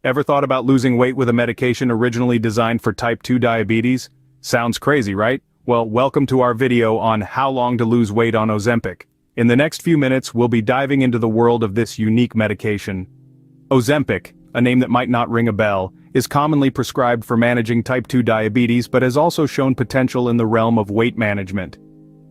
Ever thought about losing weight with a medication originally designed for type 2 diabetes? Sounds crazy, right? Well, welcome to our video on how long to lose weight on Ozempic. In the next few minutes, we'll be diving into the world of this unique medication. Ozempic, a name that might not ring a bell, is commonly prescribed for managing type 2 diabetes but has also shown potential in the realm of weight management.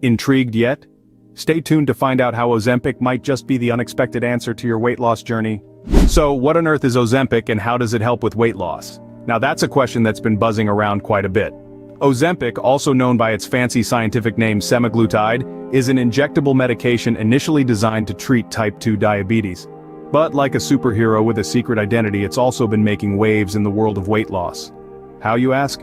Intrigued yet? Stay tuned to find out how Ozempic might just be the unexpected answer to your weight loss journey. So, what on earth is Ozempic and how does it help with weight loss? Now that's a question that's been buzzing around quite a bit. Ozempic, also known by its fancy scientific name semaglutide, is an injectable medication initially designed to treat type 2 diabetes. But like a superhero with a secret identity, it's also been making waves in the world of weight loss. How, you ask?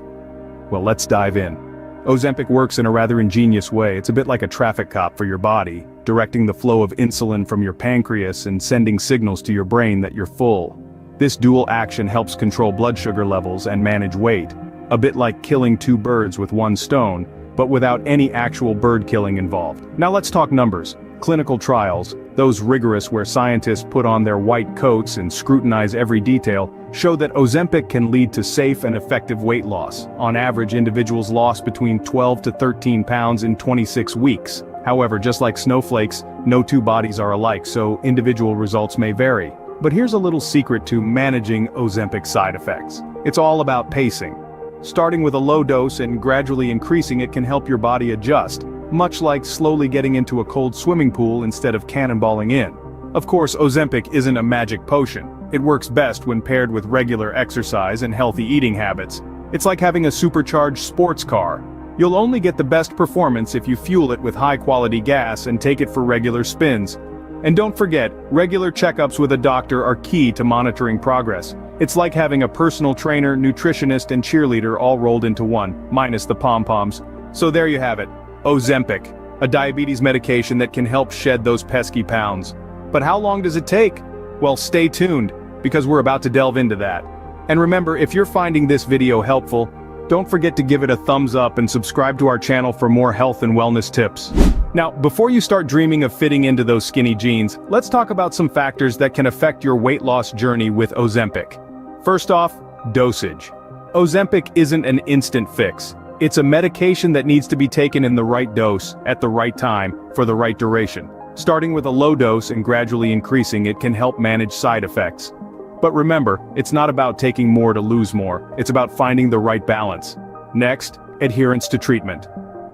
Well, let's dive in. Ozempic works in a rather ingenious way. It's a bit like a traffic cop for your body, directing the flow of insulin from your pancreas and sending signals to your brain that you're full. This dual action helps control blood sugar levels and manage weight, a bit like killing two birds with one stone, but without any actual bird killing involved. Now let's talk numbers. Clinical trials, those rigorous where scientists put on their white coats and scrutinize every detail, show that Ozempic can lead to safe and effective weight loss. On average, individuals lost between 12 to 13 pounds in 26 weeks. However, just like snowflakes, no two bodies are alike, so individual results may vary. But here's a little secret to managing Ozempic side effects. It's all about pacing. Starting with a low dose and gradually increasing it can help your body adjust, much like slowly getting into a cold swimming pool instead of cannonballing in. Of course, Ozempic isn't a magic potion. It works best when paired with regular exercise and healthy eating habits. It's like having a supercharged sports car. You'll only get the best performance if you fuel it with high-quality gas and take it for regular spins. And don't forget, regular checkups with a doctor are key to monitoring progress. It's like having a personal trainer, nutritionist, and cheerleader all rolled into one, minus the pom-poms. So there you have it. Ozempic, a diabetes medication that can help shed those pesky pounds. But how long does it take? Well, stay tuned, because we're about to delve into that. And remember, if you're finding this video helpful, don't forget to give it a thumbs up and subscribe to our channel for more health and wellness tips. Now, before you start dreaming of fitting into those skinny jeans, let's talk about some factors that can affect your weight loss journey with Ozempic. First off, dosage. Ozempic isn't an instant fix. It's a medication that needs to be taken in the right dose, at the right time, for the right duration. Starting with a low dose and gradually increasing it can help manage side effects. But remember, it's not about taking more to lose more, it's about finding the right balance. Next, adherence to treatment.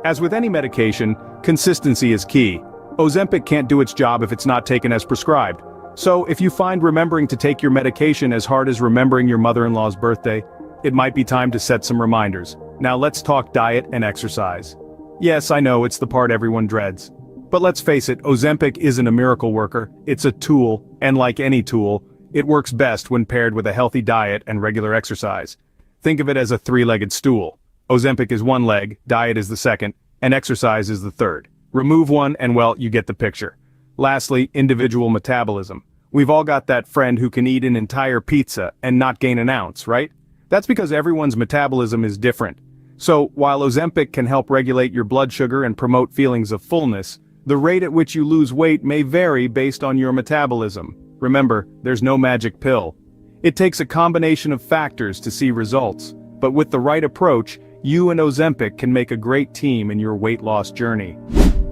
As with any medication, consistency is key. Ozempic can't do its job if it's not taken as prescribed. So if you find remembering to take your medication as hard as remembering your mother-in-law's birthday, it might be time to set some reminders. Now let's talk diet and exercise. Yes, I know it's the part everyone dreads. But let's face it, Ozempic isn't a miracle worker, it's a tool, and like any tool, it works best when paired with a healthy diet and regular exercise. Think of it as a three-legged stool. Ozempic is one leg, diet is the second, and exercise is the third. Remove one and well, you get the picture. Lastly, individual metabolism. We've all got that friend who can eat an entire pizza and not gain an ounce, right? That's because everyone's metabolism is different. So, while Ozempic can help regulate your blood sugar and promote feelings of fullness, the rate at which you lose weight may vary based on your metabolism. Remember, there's no magic pill. It takes a combination of factors to see results, but with the right approach, you and Ozempic can make a great team in your weight loss journey.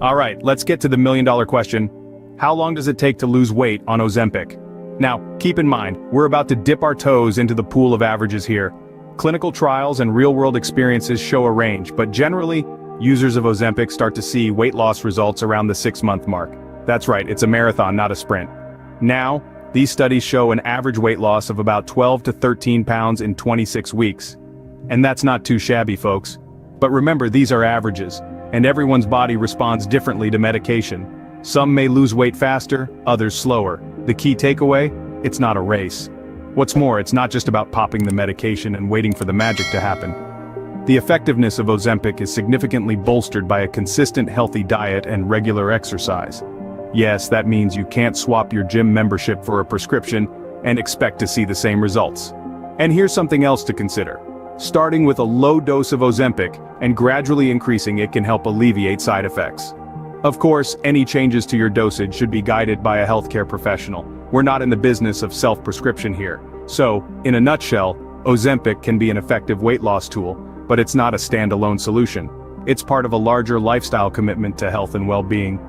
Alright, let's get to the million-dollar question. How long does it take to lose weight on Ozempic? Now, keep in mind, we're about to dip our toes into the pool of averages here. Clinical trials and real-world experiences show a range, but generally, users of Ozempic start to see weight loss results around the 6-month mark. That's right, it's a marathon, not a sprint. Now, these studies show an average weight loss of about 12 to 13 pounds in 26 weeks. And that's not too shabby, folks. But remember, these are averages, and everyone's body responds differently to medication. Some may lose weight faster, others slower. The key takeaway? It's not a race. What's more, it's not just about popping the medication and waiting for the magic to happen. The effectiveness of Ozempic is significantly bolstered by a consistent healthy diet and regular exercise. Yes, that means you can't swap your gym membership for a prescription and expect to see the same results. And here's something else to consider. Starting with a low dose of Ozempic and gradually increasing it can help alleviate side effects. Of course, any changes to your dosage should be guided by a healthcare professional. We're not in the business of self-prescription here. So, in a nutshell, Ozempic can be an effective weight loss tool, but it's not a standalone solution. It's part of a larger lifestyle commitment to health and well-being.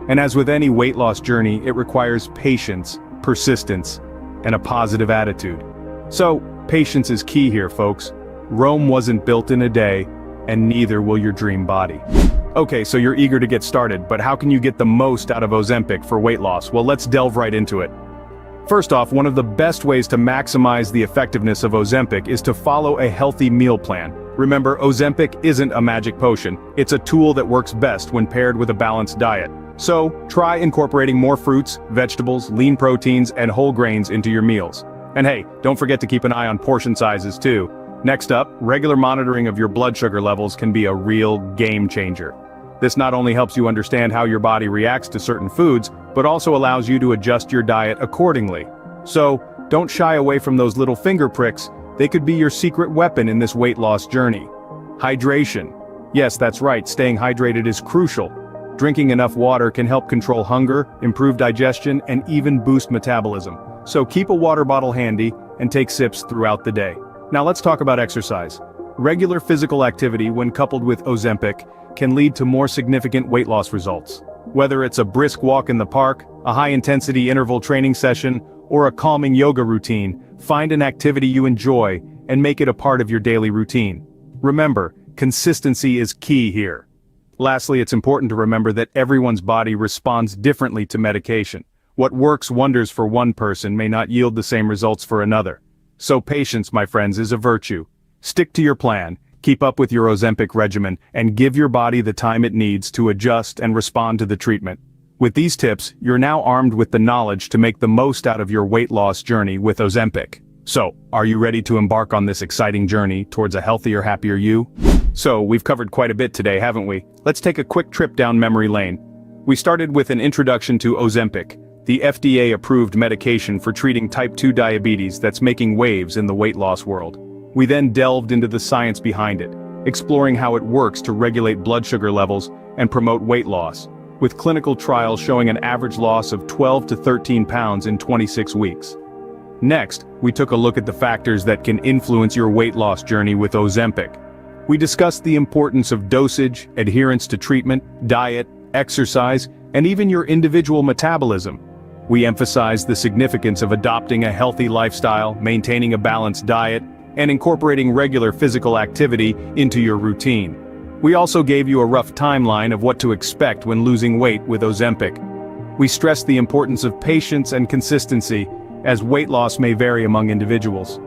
And as with any weight loss journey, it requires patience, persistence, and a positive attitude. So, patience is key here, folks. Rome wasn't built in a day, and neither will your dream body. Okay, so you're eager to get started, but how can you get the most out of Ozempic for weight loss? Well, let's delve right into it. First off, one of the best ways to maximize the effectiveness of Ozempic is to follow a healthy meal plan. Remember, Ozempic isn't a magic potion. It's a tool that works best when paired with a balanced diet. So, try incorporating more fruits, vegetables, lean proteins, and whole grains into your meals. And hey, don't forget to keep an eye on portion sizes too. Next up, regular monitoring of your blood sugar levels can be a real game changer. This not only helps you understand how your body reacts to certain foods, but also allows you to adjust your diet accordingly. So, don't shy away from those little finger pricks. They could be your secret weapon in this weight loss journey. Hydration. Yes, that's right, staying hydrated is crucial. Drinking enough water can help control hunger, improve digestion, and even boost metabolism. So keep a water bottle handy and take sips throughout the day. Now let's talk about exercise. Regular physical activity, when coupled with Ozempic, can lead to more significant weight loss results. Whether it's a brisk walk in the park, a high-intensity interval training session, or a calming yoga routine, find an activity you enjoy and make it a part of your daily routine. Remember, consistency is key here. Lastly, it's important to remember that everyone's body responds differently to medication. What works wonders for one person may not yield the same results for another. So patience, my friends, is a virtue. Stick to your plan, keep up with your Ozempic regimen, and give your body the time it needs to adjust and respond to the treatment. With these tips, you're now armed with the knowledge to make the most out of your weight loss journey with Ozempic. So, are you ready to embark on this exciting journey towards a healthier, happier you? So, we've covered quite a bit today, haven't we? Let's take a quick trip down memory lane. We started with an introduction to Ozempic, the FDA-approved medication for treating type 2 diabetes that's making waves in the weight loss world. We then delved into the science behind it, exploring how it works to regulate blood sugar levels and promote weight loss, with clinical trials showing an average loss of 12 to 13 pounds in 26 weeks. Next, we took a look at the factors that can influence your weight loss journey with Ozempic. We discussed the importance of dosage, adherence to treatment, diet, exercise, and even your individual metabolism. We emphasized the significance of adopting a healthy lifestyle, maintaining a balanced diet, and incorporating regular physical activity into your routine. We also gave you a rough timeline of what to expect when losing weight with Ozempic. We stressed the importance of patience and consistency, as weight loss may vary among individuals.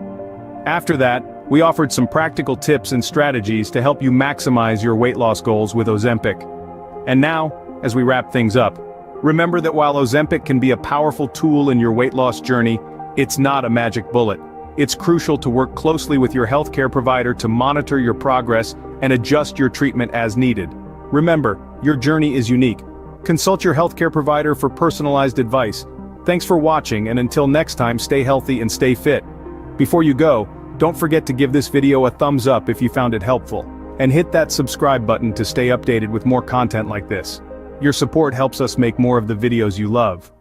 After that, we offered some practical tips and strategies to help you maximize your weight loss goals with Ozempic. And now, as we wrap things up, remember that while Ozempic can be a powerful tool in your weight loss journey, it's not a magic bullet. It's crucial to work closely with your healthcare provider to monitor your progress and adjust your treatment as needed. Remember, your journey is unique. Consult your healthcare provider for personalized advice. Thanks for watching, and until next time, stay healthy and stay fit. Before you go, don't forget to give this video a thumbs up if you found it helpful, and hit that subscribe button to stay updated with more content like this. Your support helps us make more of the videos you love.